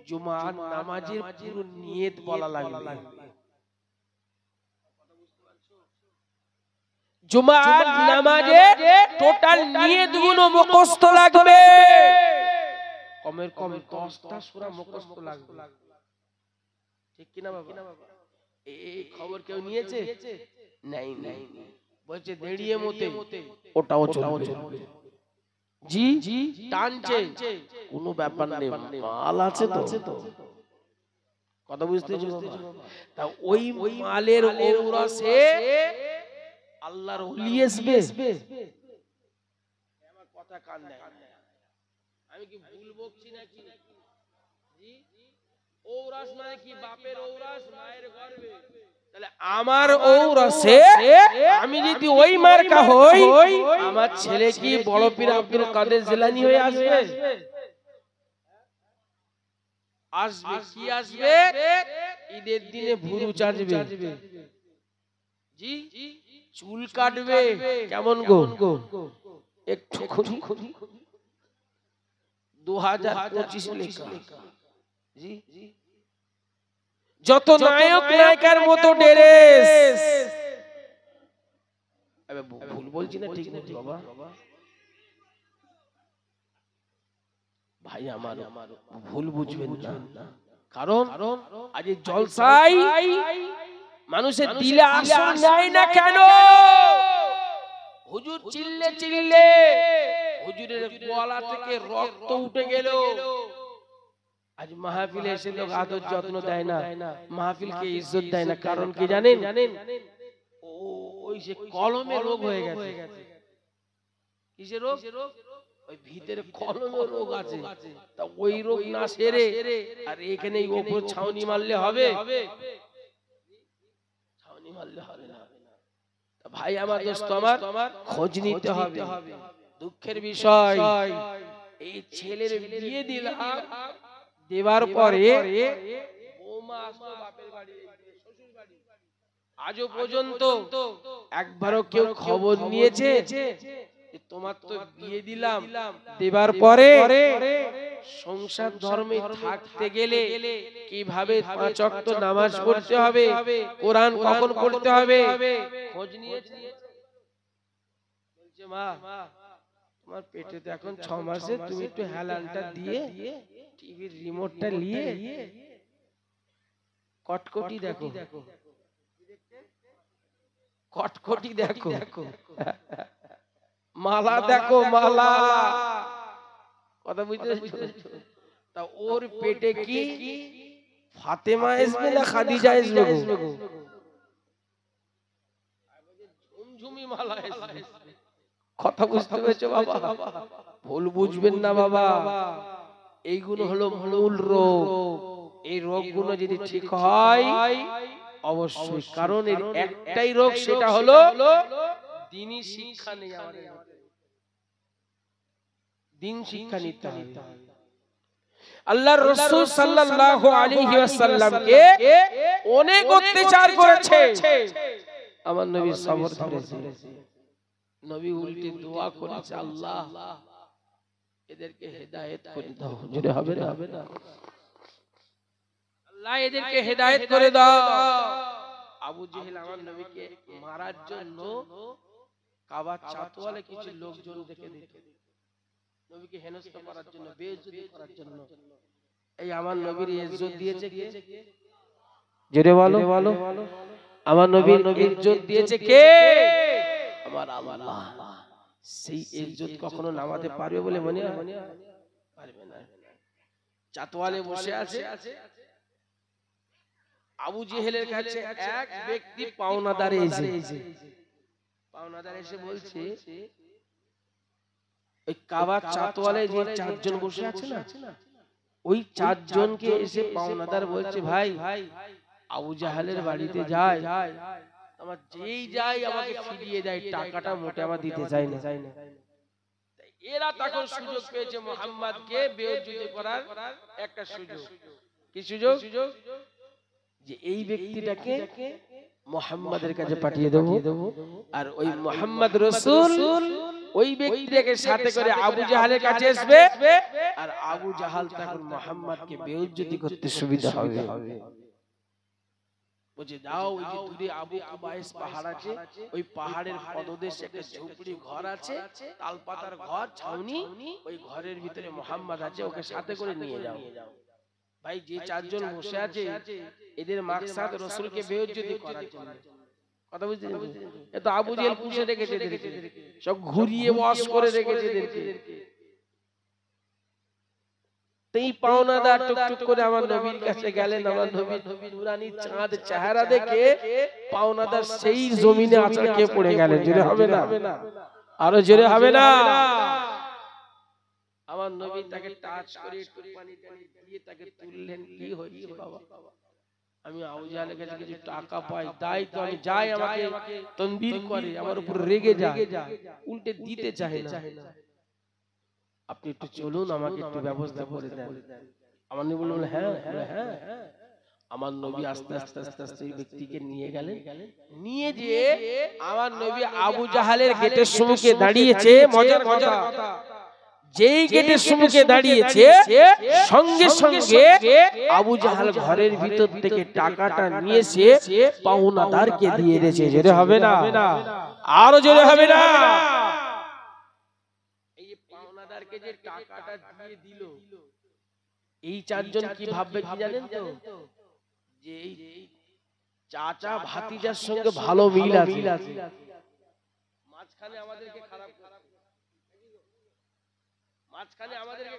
জুমার নামাজের পুরো নিয়ত বলা লাগবে, জুমার নামাজে টোটাল নিয়ত গুলো মুখস্থ লাগবে, কমের কম 10টা সূরা মুখস্থ লাগবে। ঠিক কি না বাবা? এই খবর কেউ নিয়েছে? নাই নাই, বলছে দেড়িয়ে মতে ওটাও চলবে। জি টানছে, কোনো ব্যাপার নেই, মাল আছে তো। কথা বুঝতেছো বাবা? তা ওই মালের ঔরসে আল্লাহর ওলি আসবে। আমার কথা কান দেয়, আমি কি ভুল বকছি নাকি? জি ঔরস মানে কি? বাপের ঔরস, মায়ের গর্ভে। তাহলে আমার ঔরসে আমি যদি ওই মার্কা হই, আমার ছেলে কি বড় পীর আব্দুল কাদের জিলানী হয়ে আসবে? আসবে কি আসবে? ঈদের দিনে ভুরু চাটবে, জি চুল কাটবে, কেমন গো একটু 2025 লেখা জি যত নায়ক নায়িকার মতো ড্রেস আবে ভুল বলছি না ঠিক নাকি বাবা ভাই আমার ভুল বুঝবেন না কারণ আজ এই জলসায় মানুষের দিলে আসর নাই না কেন হুজুর চিল্লে চিল্লে হুজুরের গলা থেকে রক্ত উঠে গেল আজ মাহফিলে এসে লোক আদর যত্ন দেয় না মাহফিলকে ইজ্জত দেয় না কারণ কি জানেন ওই যে কলমে রোগ হয়ে গেছে কিসের রোগ ওই ভিতরে কলমে রোগ আছে তা ওই রোগ না সেরে আর এখানে উপর ছাউনি মারলে হবে ছাউনি মারলে হবে না তা ভাই আমার দোস্ত আমার খোঁজ নিতে হবে দুঃখের বিষয় এই ছেলের বিয়ে দিলাম দেবার পরে বৌমা আসলো বাপের বাড়ি শ্বশুর বাড়ি আজও পর্যন্ত একবারও কেউ খবর নিয়েছে তোমার তো বিয়ে দিলাম দেবার পরে সংসার ধর্মে থাকতে গেলে কিভাবে 5 ওয়াক্ত নামাজ পড়তে হবে কোরআন কখন পড়তে হবে খোঁজ নিয়েছে বলছে মা তোমার পেটে তো এখন 6 মাসে তুমি একটু হেলালটা দিয়ে টিভির রিমোটটা নিয়ে কটকটি দেখো কটকটি দেখো মালা দেখো মালা কথা বুঝতে তা ওর পেটে কি ফাতেমা আসবে না খাদিজা আসবে ঝুমঝুমি মালা আসবে কথা বুঝতে পেরেছো বাবা ভুল বুঝবেন না বাবা এইগুলো হলো মূল রোগ এই রোগগুলো যদি ঠিক হয় অবশ্যই কারণ এর একটাই রোগ সেটা হলো দ্বীনি শিক্ষা নেই আমাদের দ্বীন শিক্ষা নিতে হবে আল্লাহর রাসূল সাল্লাল্লাহু আলাইহি ওয়াসাল্লামকে অনেক অত্যাচার করেছে আমার নবী সবর ধরেছে নবী উল্টে দোয়া করেছে আল্লাহ এদেরকে হেদায়েত করে দাও যদি হবে না আল্লাহ এদেরকে হেদায়েত করে দাও আবু জেহেল আমার নবীকে মারার জন্য কাবার চাতওয়ালে কিছু লোকজন ডেকে দিত নবীকে হেনস্থা করার জন্য বেইজ্জতি করার জন্য এই আমার নবীর ইজ্জত দিয়েছে কে জোরে বলো আমার নবীর ইজ্জত দিয়েছে কে আমার আল্লাহ সেই ইজ্জত কখনো নামাতে পারবে বলে মনে হয় পারবে না চাতওয়ালে বসে আছে আবু জেহেলের কাছে এক ব্যক্তি পাওনাদার এসে বলছে ওই কাবার চাতওয়ালে যে 4 জন বসে আছে না ওই 4 জনকে এসে পাওনাদার বলছে ভাই আবু জাহেলের বাড়িতে যায় আমার যেই যায় আমাকে ফিরিয়ে দেয় টাকাটা মোটে আমার দিতে চায় না এরা তখন সুযোগ পেয়েছে মুহাম্মদকে বেইজ্জতি করার একটা সুযোগ কি সুযোগ যে এই ব্যক্তিটাকে মুহাম্মাদের কাছে পাঠিয়ে দেব আর ওই মুহাম্মদ রাসূল ওই ব্যক্তিটাকে সাথে করে আবু জাহেলের কাছে আসবে আর আবু জাহেল তখন মুহাম্মদকে বেইজ্জতি করতে সুবিধা হবে বুঝে দাও ওই যে দূরে আবু কুবাইস পাহাড় আছে ওই পাহাড়ের পদদেশে একটা ঝুপড়ি ঘর আছে তালপাতার ঘর ছাউনি ওই ঘরের ভিতরে মুহাম্মদ আছে ওকে সাথে করে নিয়ে যাও ভাই যে 4 জন বসে আছে এদের মাকসাদ রাসূলকে বেইজ্জতি করার জন্য কথা বুঝছেন এত আবু জেহেল পুষে রেখেছে এদেরকে সব ঘুরিয়ে ওয়াশ করে রেখেছে এদেরকে তেই পাওনাদার টুকটুক করে আমার নবীর কাছে গেলেন আমার নবীর নূরানি চাঁদ চেহারা দেখে পাওনাদার সেই জমিনে আছড়ে পড়ে গেলেন জোরে হবে না আরো জোরে হবে না আমার নবী তাকে টাচ করে একটু পানি দিয়ে তাকে তুললেন কি হয়েছে বাবা আমি আবু জাহেলের কাছে কিছু টাকা পাই তাই তো আমি যাই আমাকে তানবীর করে আমার উপর রেগে যায় উল্টে দিতে চায় না আপনি একটু চলুন আমাকে একটু ব্যবস্থা করে দেন আমার নবী বললেন হ্যাঁ আমার নবী আস্তে আস্তে এই ব্যক্তিকে নিয়ে গেলেন নিয়ে যে আমার নবী আবু জাহেলের গেটের সম্মুখে দাঁড়িয়েছে মজার কথা যেই গেটের সম্মুখে দাঁড়িয়েছে সঙ্গে সঙ্গে আবু জাহাল ঘরের ভিতর থেকে টাকাটা নিয়ে এসে পাওনাদারকে দিয়ে দিয়েছে। জোরে হবে না? আরো জোরে হবে না? এই পাওনাদারকে যে টাকাটা দিয়ে দিল, এই চারজন কি ভাববে কি জানেন তো? যে এই চাচা ভাতিজার সঙ্গে ভালো মিল আছে, মাঝখানে আমাদেরকে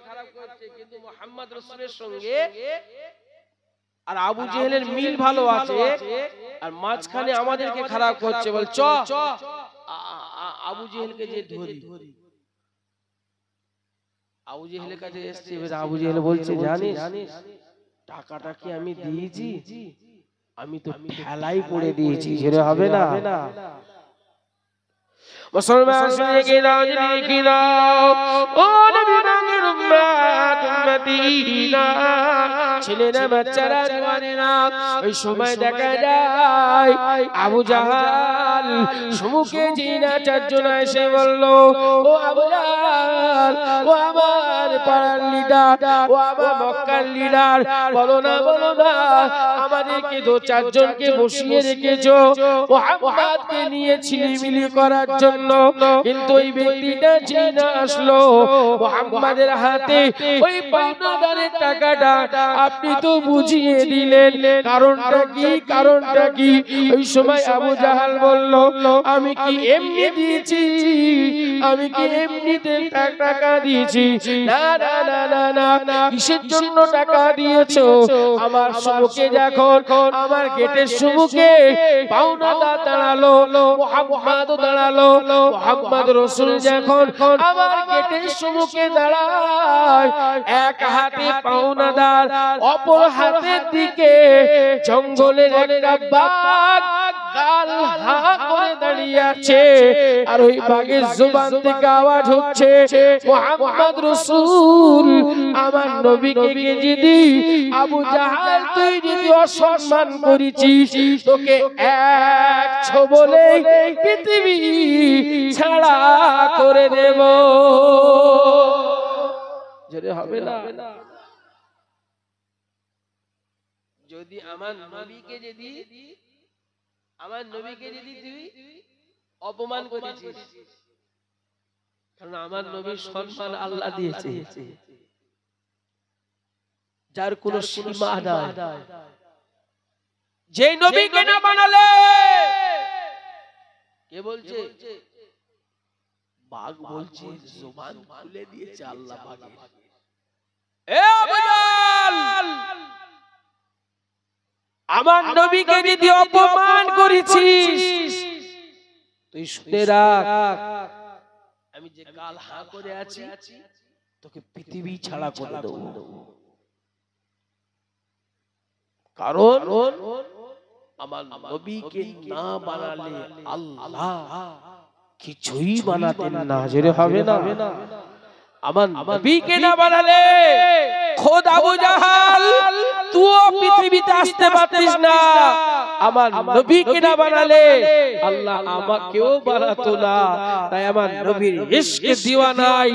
খারাপ করছে, কিন্তু মুহাম্মদ রাসূলের সঙ্গে আর আবু জেহেলের মিল ভালো আছে, আর মাঝখানে আমাদেরকে খারাপ করছে। বল চ আবু জেহেলকে যে ধরি। আবু জেহেলের কাছে এসেছে, আবু জেহেল বলছে জানিস টাকাটা কি আমি দিয়েছি? আমি তো ঠেলাই করে দিয়েছি। ছেড়ে হবে না? মুসলমান শুনে কি নাও, জেনে কি নাও, ও নবী পাকের উম্মত উম্মতিনা, ছেলেরা বাচ্চারা জওয়ানেরা, ওই সময় দেখা যায় আবু জাহাল সম্মুখে জিনা চারজন এসে বলল, ও আবু জাহাল, ও আমার পাড়ার লিডার, ও আমার মক্কার লিডার, বলো না আমাদেরকে দু চারজনকে বসিয়ে রেখেছো মুহাম্মদকে নিয়ে ছিলিমিলি করার জন্য, কিন্তু ওই ব্যক্তিটা জিনা আসলো মুহাম্মাদের হাতে ওই পাওনাদারের টাকাটা আপনি তো বুঝিয়ে দিলেন, কারণটা কি? ওই সময় আবু জাহাল বলল, আমি কি এমনি দিয়েছি? আমি কি এমনিতে টাকা দিয়েছি? না না না না না না, কিসের জন্য টাকা দিয়েছো? আমার সম্মুখে যখন আমার গেটের সম্মুখে পাওনাদার দাঁড়ালো, মুহাম্মদ দাঁড়ালো, মুহাম্মদ রাসূল যখন আমার গেটের সম্মুখে দাঁড়ায়, এক হাতে পাওনাদার, অপর হাতের দিকে জঙ্গলের একটা বাঘ গাল হা করে দাঁড়িয়ে আছে, আর ওই বাঘের জবান থেকে আওয়াজ হচ্ছে, মুহাম্মদ রাসূল আমার নবীকে যদি আবু জাহাল তুই যদি অসম্মান করেছিস, তোকে এক ছোবলে পৃথিবী ছাড়া করে দেব। যদি হবে না? যদি আমার নবীকে তুই অপমান করেছিস, কারণ আমার নবীর সম্মান আল্লাহ দিয়েছে, যার কোনো সীমা নাই। যে নবীকে না বানালে, কে বলছে? বাঘ বলছে, জবান খুলে দিয়েছে আল্লাহ বাঘের। এ আবু জাহল, আমার নবীকে যদি অপমান করেছিস, তুই শুনে রাখ, আমি যে গাল হা করে আছি তোকে পৃথিবী ছাড়া করে দেব। কারণ আমার নবীকে না বানালে আল্লাহ কিছুই বানাতেন না। জোরে হবে না? আমার নবীকে না বানালে খোদ আবু জাহাল তুই পৃথিবীতে আসতে পারতিস না। আমার নবীকে না বানালে আল্লাহ আমাকেও বানাতো না। তাই আমার নবীর ইশকে দিওয়ানাই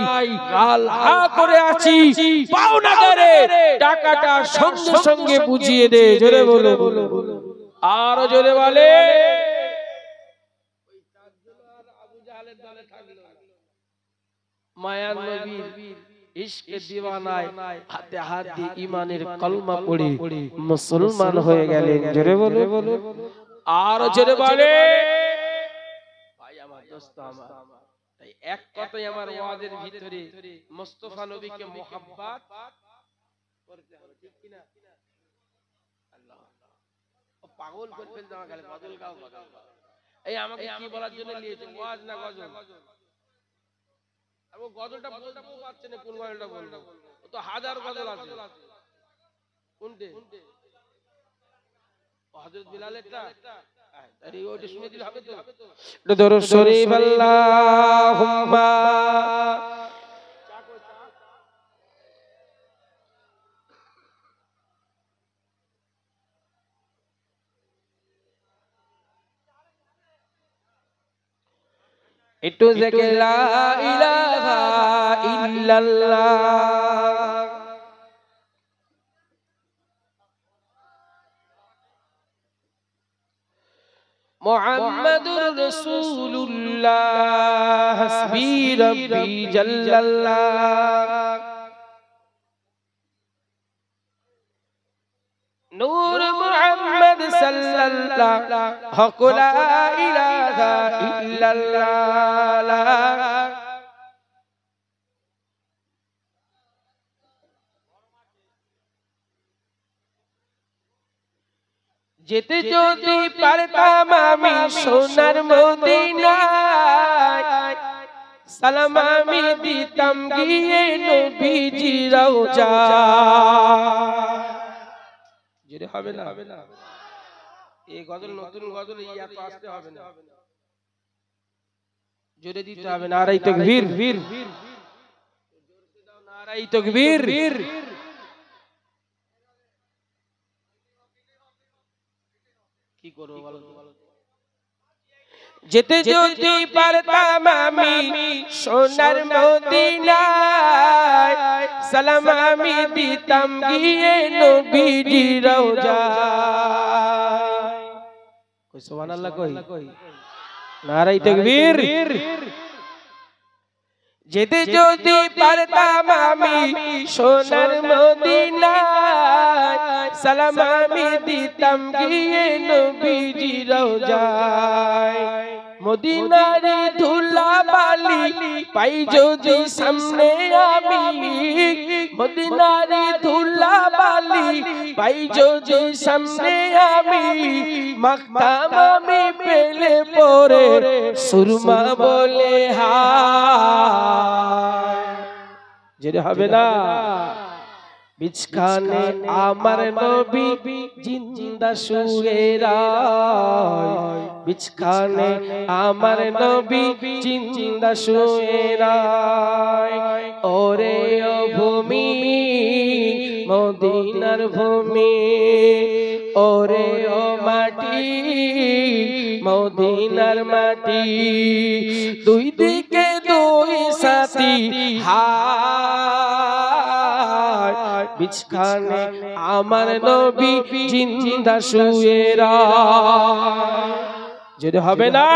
গাল হা করে আছি, পাওনাদারে টাকাটা সঙ্গে সঙ্গে বুঝিয়ে দে। জোরে বলো, আরো জোরে বলে। মায়ার নবীর ইশকে দিওয়ানায় হাতে হাত দিয়ে ঈমানের কলমা পড়ে মুসলমান হয়ে গেলেন। জোরে বলো, আর জোরে বলে। ভাই আমার দোস্ত আমার, তাই এক কথাই আমার ওয়াজের ভিতরে মুস্তাফা নবীকে মুহাব্বত করতে হবে, ঠিক কি না? আল্লাহ পাগল করে ফেলতে আমার গালে গজল গাও। এই আমাকে কি বলার জন্য নিয়েছে? ওয়াজ না গজল? আর ও গজলটা বলতেও পারছে না, কোন গজলটা বলবো? ও তো হাজার গজল আছে। কোনটে? হযরত বিলালেরটা? আরে ওটা শুনে দিলে হবে তো। দরুদ শরীফ আল্লাহুম্মা একটু জেকে লা ইলাহা ইল্লাল্লাহ। মুহাম্মাদুর রাসূলুল্লাহ হাসবি রাব্বি জাল্লাল্লাহ। নূর মুহাম্মদ সাল্লাল্লাহু হক লা ইলাহা ইল্লাল্লাহ। যেতে যদি পারতাম আমি সোনার মদিনায়, সালাম আমি দিতাম গিয়ে নবীজির রওজায়। জোরে হবে না? এই গজল নতুন গজল, এই এত আসতে হবে না, জোরে দিতে হবে। নারায়ে তাকবীর, নারায়ে তাকবীর। কি করব বলো? যেতে যদি পারতাম আমি সোনার মদিনায়, সালাম আমি দিতাম গিয়ে নবীজির রওজায়। কই সুবহানাল্লাহ কই? নারায়ে তাকবীর। যেতে যদি পারতাম আমি সোনার মদিনায়, সালাম আমি দিতাম গিয়ে নবীজির রওজায়। মদিনার ধুলাবালি পাই যদি সামনে আমি, মদিনার ধুলাবালি পাই যদি সামনে আমি, মাখতাম আমি পেলে পরে সুরমা বলে হায়। যেটা হবে না? বিছখানে আমার নবী জিন্দা শুয়ে রায়, বিছখানে আমার নবী জিন্দা শুয়ে রায়। ওরে ও ভূমি মদিনার ভূমি, ওরে ও মাটি মদিনার মাটি, দুই দিকে দুই সাথী হায়, বিছখানে আমার নবী জিন্দা শুয়ে রায়। যদি হবে না?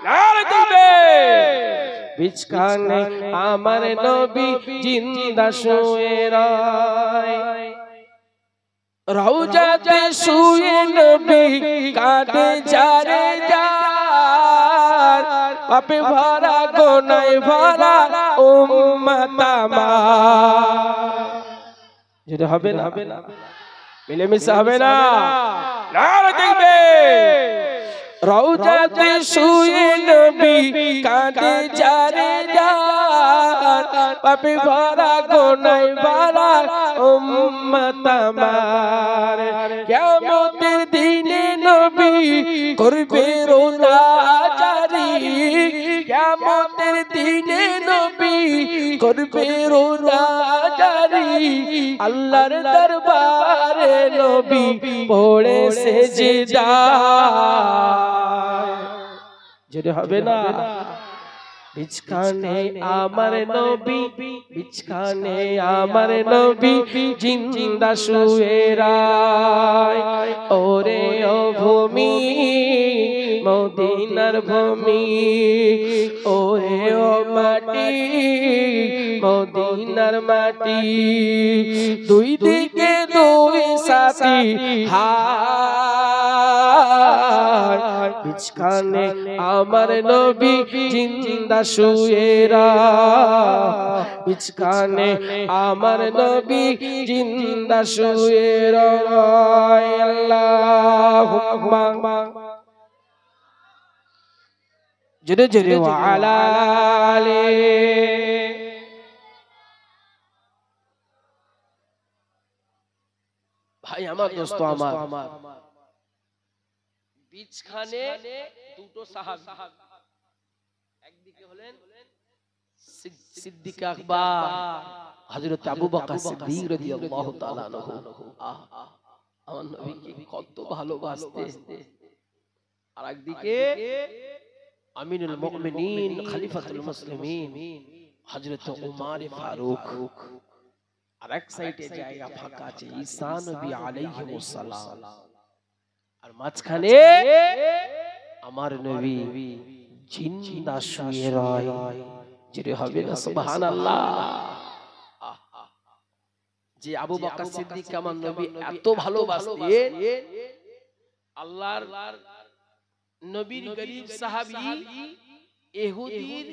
নারে তাকবীর। বিছখানে আমার নবী জিন্দা শুয়ে রায়। রওজাতে শুয়ে নবী কাঁদে যারে যার, পাপে ভরা গোনায় ভরা উম্মত আমার। যেটা হবে না? মিলেমিশে হবে না? নারে তাকবীর। রওজাতে শুয়ে নবী কাঁদে যারে যার, পাপে ভরা গোনায় ভরা উম্মত আমার। কিয়ামতের দিনে নবী করবে রোনা জারি, কিয়ামতের দিনে নবী করবে রোনা জারি। আল্লাহর দরবারে নবী পড়ে সেজদায়। যেটা হবে না? বিছখানে আমার নবী, বিছখানে আমার নবী জিন্দা শুয়ে রায়। ওরে ও ভূমি মদিনার ভূমি, ওরে ও মাটি মদিনার মাটি, দুই দিকে দুই সাথী হায়, বিছখানে আমার নবী জিন্দা শুয়ে রায়, বিছখানে আমার নবী জিন্দা শুয়ে রায়। আল্লাহুম্মা জোরে জোরে ওয়া আলা আলি। ভাই আমার, দোস্ত আমার, বিছখানে দুটো সাহাবী, একদিকে হলেন সিদ্দিক আকবর হযরত আবু বকর সিদ্দিক রাদিয়াল্লাহু তাআলা আনহু। আমার নবীকে কত ভালোবাসতেন। আর একদিকে আমিনুল মুমিনিন খলিফাতুল মুসলিমিন হযরত উমর ফারুক। আর এক সাইডে জায়গা ফাঁকা আছে ঈসা নবী আলাইহিস সালাম, আর মাঝখানে আমার নবী জিন্দা শুয়ে রয়। যেটা হবে না সুবহানাল্লাহ। যে আবু বকর সিদ্দিক আমার নবী এত ভালোবাসতেন, আল্লাহর নবীর গরীব সাহাবী ইহুদির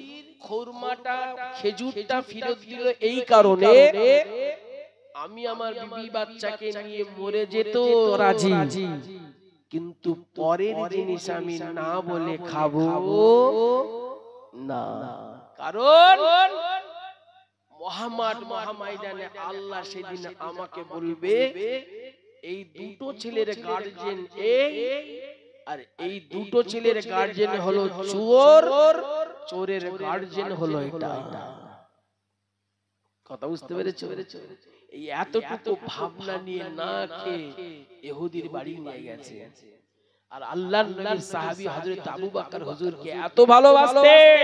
খুরমাটা খেজুরটা ফেরত দিল এই কারণে, আমি আমার বিবি বাচ্চাকে নিয়ে মরে যেত রাজি, কিন্তু পরের জিনিস আমি না বলে খাবো না। কারণ মুহাম্মদ মহাময়দানে আল্লাহ সেদিন আমাকে বলবে এই দুটো ছেলের গার্জিয়ান এই, আর এই দুটো ছেলের গার্জিয়ান হলো চোর, চোরের গার্জিয়ান হলো এটা। কথা বুঝতে পেরেছো? এই এতটুকু ভাবনা নিয়ে না খেয়ে ইহুদির বাড়ি নিয়ে গেছে। আর আল্লাহর নবীর সাহাবী হযরত আবু বকর হুজুরকে এত ভালোবাসতেন,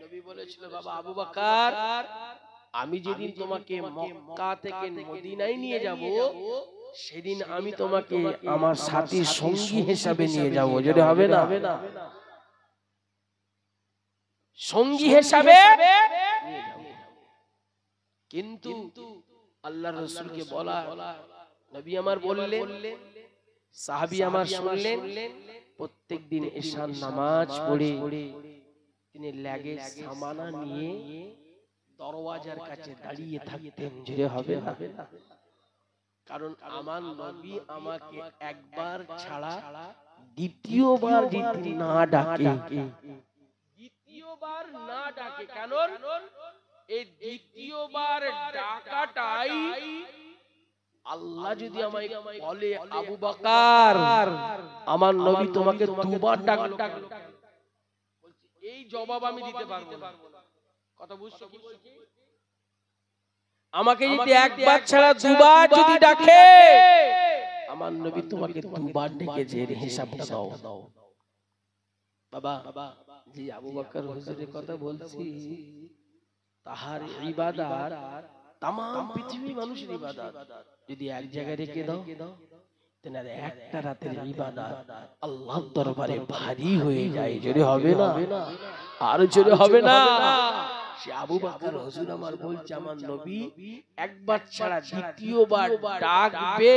নবী বলেছিল বাবা আবু বকর, আমি যেদিন তোমাকে মক্কা থেকে মদিনায় নিয়ে যাব, সেদিন আমি তোমাকে আমার সাথী সঙ্গী হিসাবে নিয়ে যাব। যদি হবে না সঙ্গী হিসাবে নিয়ে যাব। কিন্তু আল্লাহর রাসূলকে বলা, নবী আমার বললেন, সাহাবী আমার শুনলেন, প্রত্যেকদিন ঈশার নামাজ পড়ে তিনি লাগেজ সামানা নিয়ে দরওয়াজার কাছে দাঁড়িয়ে থাকতেন। যে হবে না, কারণ আমার নবী আমাকে একবার ছাড়া দ্বিতীয়বার যদি না ডাকে, দ্বিতীয়বার না ডাকে, কারণ এই দ্বিতীয়বার ডাকাটাই আল্লাহ যদি আমায় বলে আবু বকর আমার নবী তোমাকে দুবার ডাকলো, এই জবাব আমি দিতে পারবো না। কথা বুঝছো কি বলছি? আমাকে যদি একবার ছাড়া দুবার যদি ডাকে, আমার নবী তোমাকে দুবার ডেকেছে, এর হিসাবটা দাও। বাবা জি আবু বকর হুজুরের কথা বলছি, তাহার ইবাদত তাম পৃথিবী মানুষের ইবাদত যদি এক জায়গায় রেখে দাও, তেনার একটা রাতের ইবাদত আল্লাহর দরবারে ভারী হয়ে যায়। যদি হবে না, আর যদি হবে না, সে আবু বকর হুজুর আমার বলছে আমার নবী একবার ছাড়া দ্বিতীয়বার ডাকবে,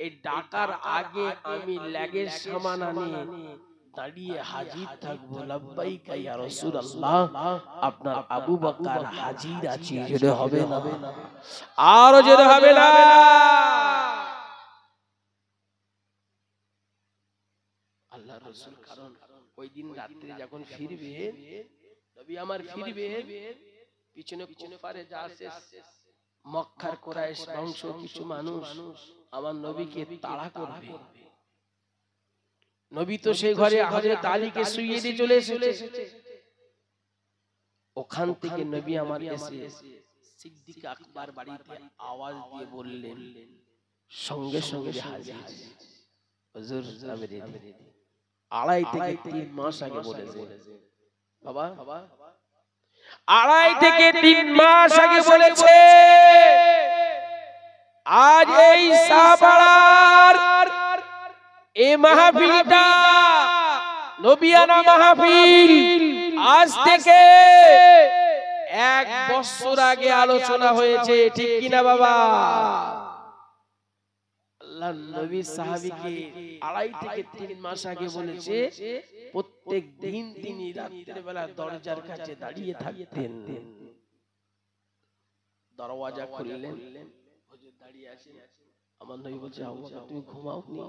এই ডাকার আগে আমি লাগেজ সামানা নিয়ে দাঁড়িয়ে হাজির থাকবো। লাব্বাইকা ইয়া রাসূলুল্লাহ, আপনার আবু বকর হাজির আছে। যদি হবে না, আর যদি হবে না, আল্লাহর রাসূল কারণ ওই দিন রাতে যখন ফিরবে, নবী আমার ফিরবে, পিছনে কুফারে যা আছে মক্কার কুরাইশ বংশ কিছু মানুষ আমার নবীকে তাড়া করবে। নবী তো সেই ঘরে হযরত আলীকে শুইয়ে দিয়ে চলে এসেছে। ওখান থেকে নবী আমার এসে সিদ্দিক আকবর বাড়িতে আওয়াজ দিয়ে বললেন, সঙ্গে সঙ্গে হাজির। হুজুর আমি রেডি। 2.5 থেকে 3 মাস আগে বলেছে বাবা, 2.5 থেকে 3 মাস আগে বলেছে। আজ এই সাপাড়ার এই মাহফিলটা নবিয়ানা মাহফিল, আজ থেকে 1 বছর আগে আলোচনা হয়েছে, ঠিক কিনা বাবা? আল্লাহর নবী সাহাবীকে 2.5 থেকে 3 মাস আগে বলেছে, প্রত্যেক দিন তিনি রাতের বেলা দরজার কাছে দাঁড়িয়ে থাকতেন। দরওয়াজা খুললেন, হুজুর দাঁড়িয়ে আছেন। আমার নবী বলছে আবু বকর তুমি ঘুমাও নি?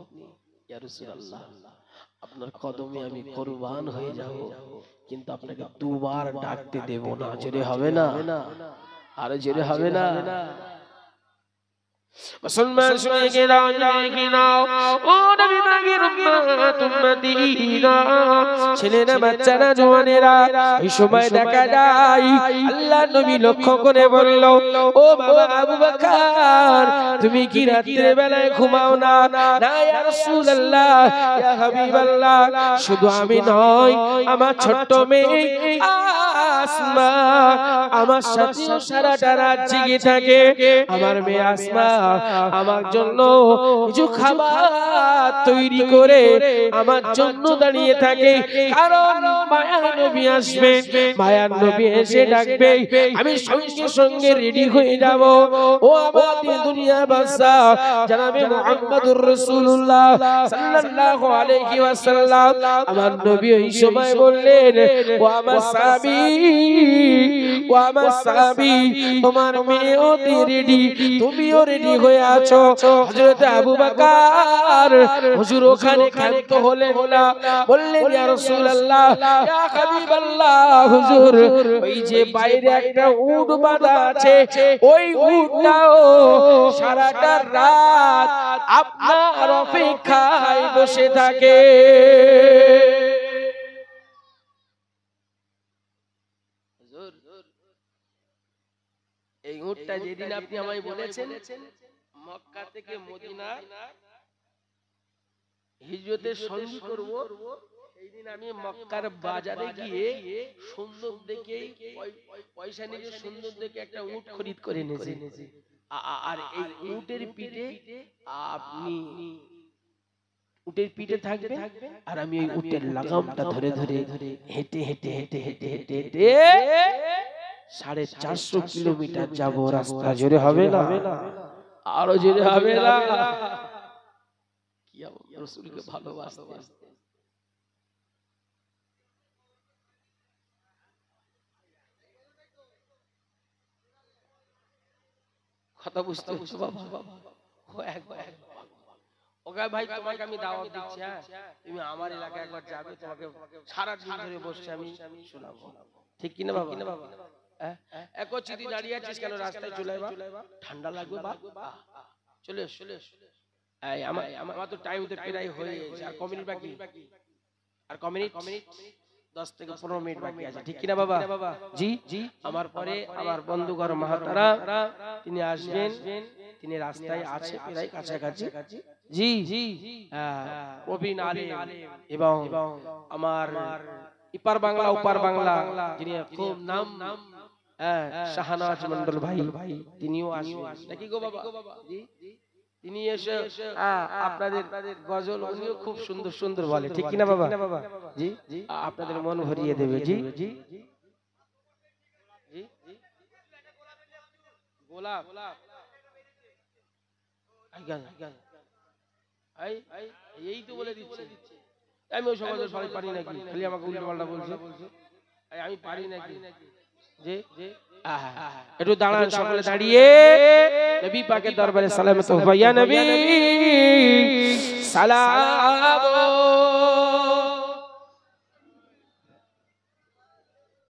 ইয়া রাসূলুল্লাহ আপনার কদমে আমি কুরবান হয়ে যাব, কিন্তু আপনাকে দুবার ডাকতে দেব না। জোরে হবে না, আর জোরে হবে না। মুসলমান শুনে কে দাও কি নাও ও নবী পাকের উম্মত উম্মতিনা ছেলেরা বাচ্চারা জওয়ানেরা এই সময় দেখা যায় আল্লাহ নবী লক্ষ্য করে বলল ও বাবা আবু বকর তুমি কি রাতের বেলায় ঘুমাও না না ইয়া রাসূলুল্লাহ ইয়া হাবিবাল্লাহ শুধু আমি নয় আমার ছোট্ট মেয়ে আসমা আমার সাথে সারাটা রাত জেগে থাকে আমার মেয়ে আসমা আমার জন্য কিছু খাবার তৈরি করে আমার জন্য দাঁড়িয়ে থাকে কারণ মায়ার নবী আসবে মায়ার নবী এসে ডাকবে আমি সঙ্গে সঙ্গে রেডি হয়ে যাব ও আমাদের দুনিয়ার বাদশা জনাবে মুহাম্মদুর রাসূলুল্লাহ সাল্লাল্লাহু আলাইহি ওয়াসাল্লাম আমার নবী এই সময় বললেন ও আমার সাহাবী ও আমার সাহাবী তোমার মেয়েও রেডি তুমিও রেডি হয়ে আছো হযরত আবু বকর হুজুর ওখানে ক্ষান্ত হলেন না বললেন ইয়া রাসূলুল্লাহ ইয়া হাবিবাল্লাহ হুজুর ওই যে বাইরে একটা উট বাঁধা আছে ওই উটটাও সারাটা রাত আপনার অপেক্ষায় বসে থাকে এই উটটা যেদিন আপনি আমায় বলেছেন মক্কা থেকে মদিনা হিজরতের সঙ্গী করব সেই দিন আমি মক্কার বাজারে গিয়ে সুন্দর দেখে পয়সা নিয়ে সুন্দর দেখে একটা উট খরিদ করে এনেছি আর এই উটের পিঠে আপনি উটের পিঠে থাকবে আর আমি ওই উটের লাগামটা ধরে ধরে হেঁটে হেঁটে হেঁটে হেঁটে হেঁটে হেঁটে 450 কিলোমিটার যাব রাস্তা জোরে হবে না আরো জোরে হবে না কি রাসূলকে ভালোবাসতে কথা বুঝতে বুঝতে বাবা ও একবার ওকে ভাই তোমাকে আমি দাওয়াত দিচ্ছি হ্যাঁ তুমি আমার এলাকায় একবার যাবে তোমাকে সারা দিন ধরে বসে আমি শোনাবো ঠিক কি না বাবা একো চিঠি দাঁড়িয়ে আছিস কেন রাস্তায় চলে আয় ঠান্ডা লাগবে বাপ চলে এই আমার তো টাইম তো প্রায় হয়ে গেছে আর কমিউনিট বাকি আর কমিউনিট 10 থেকে 15 মিনিট বাকি আছে ঠিক কি না বাবা জি জি আমার পরে আমার বন্ধুগণ মহাতারা তিনি আসবেন তিনি রাস্তায় আছে প্রায় কাছাকাছি জি জি প্রবীণ আলেম এবং আমার ইপার বাংলা উপার বাংলা যিনি খুব নাম শাহনাজ মন্ডল ভাই তিনিও আসবেন নাকি গো বাবা জি তিনি এসে আপনাদের গজল উনিও খুব সুন্দর সুন্দর বলে ঠিক কি না বাবা জি আপনাদের মন ভরিয়ে দেবে জি জি জি গোলাপ এই তো বলে দিচ্ছে আমি ওই সমাজের সবাই পারি নাকি খালি আমাকে উল্টো পাল্টা বলছে আমি পারি নাকি যে একটু দাঁড়ান সকলে দাঁড়িয়ে নবী পাকের দরবারে সালাম তো ইয়া নবী সালাম